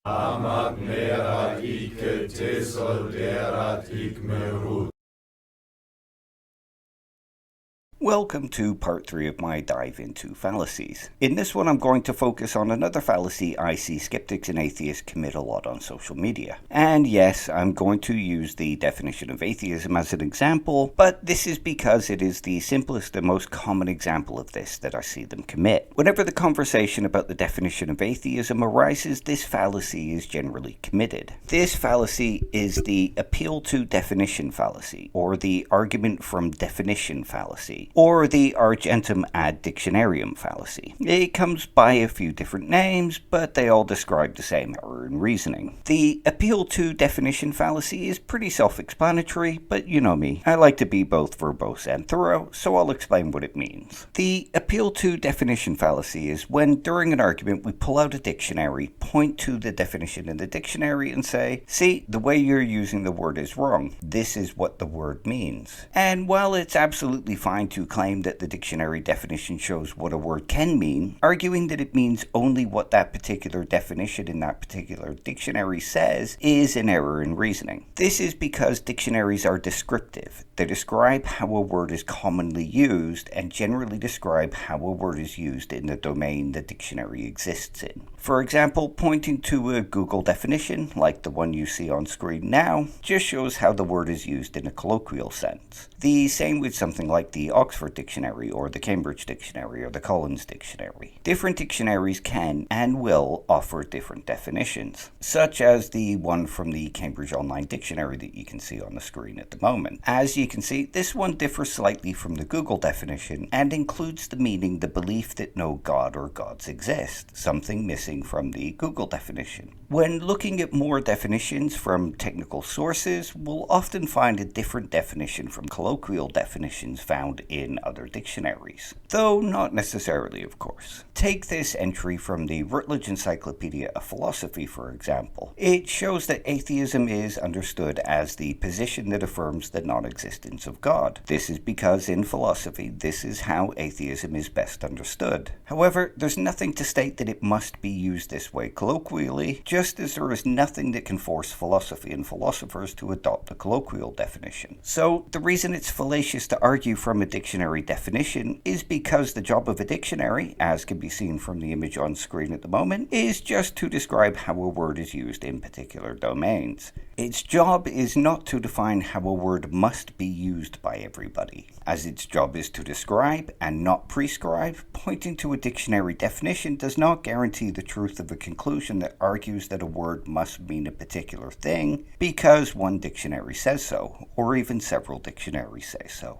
Amagnerat ike tesolderat igmerut. Welcome to part 3 of my dive into fallacies. In this one I'm going to focus on another fallacy I see skeptics and atheists commit a lot on social media. And yes, I'm going to use the definition of atheism as an example, but this is because it is the simplest and most common example of this that I see them commit. Whenever the conversation about the definition of atheism arises, this fallacy is generally committed. This fallacy is the appeal to definition fallacy, or the argument from definition fallacy, or the argentum ad dictionarium fallacy. It comes by a few different names, but they all describe the same error in reasoning. The appeal to definition fallacy is pretty self-explanatory, but you know me, I like to be both verbose and thorough, so I'll explain what it means. The appeal to definition fallacy is when, during an argument, we pull out a dictionary, point to the definition in the dictionary, and say, see, the way you're using the word is wrong. This is what the word means. And while it's absolutely fine to claim that the dictionary definition shows what a word can mean, arguing that it means only what that particular definition in that particular dictionary says is an error in reasoning. This is because dictionaries are descriptive. They describe how a word is commonly used and generally describe how a word is used in the domain the dictionary exists in. For example, pointing to a Google definition, like the one you see on screen now, just shows how the word is used in a colloquial sense. The same with something like the Oxford Dictionary, or the Cambridge Dictionary, or the Collins Dictionary. Different dictionaries can and will offer different definitions, such as the one from the Cambridge Online Dictionary that you can see on the screen at the moment. As you can see, this one differs slightly from the Google definition and includes the meaning the belief that no God or gods exist, something missing from the Google definition. When looking at more definitions from technical sources, we'll often find a different definition from colloquial definitions found in other dictionaries, though not necessarily, of course. Take this entry from the Routledge Encyclopedia of Philosophy, for example. It shows that atheism is understood as the position that affirms the non-existence of God. This is because in philosophy, this is how atheism is best understood. However, there's nothing to state that it must be used this way colloquially, just as there is nothing that can force philosophy and philosophers to adopt a colloquial definition. So, the reason it's fallacious to argue from a dictionary definition is because the job of a dictionary, as can be seen from the image on screen at the moment, is just to describe how a word is used in particular domains. Its job is not to define how a word must be used by everybody. As its job is to describe and not prescribe, pointing to a dictionary definition does not guarantee the truth of a conclusion that argues that a word must mean a particular thing because one dictionary says so, or even several dictionaries say so.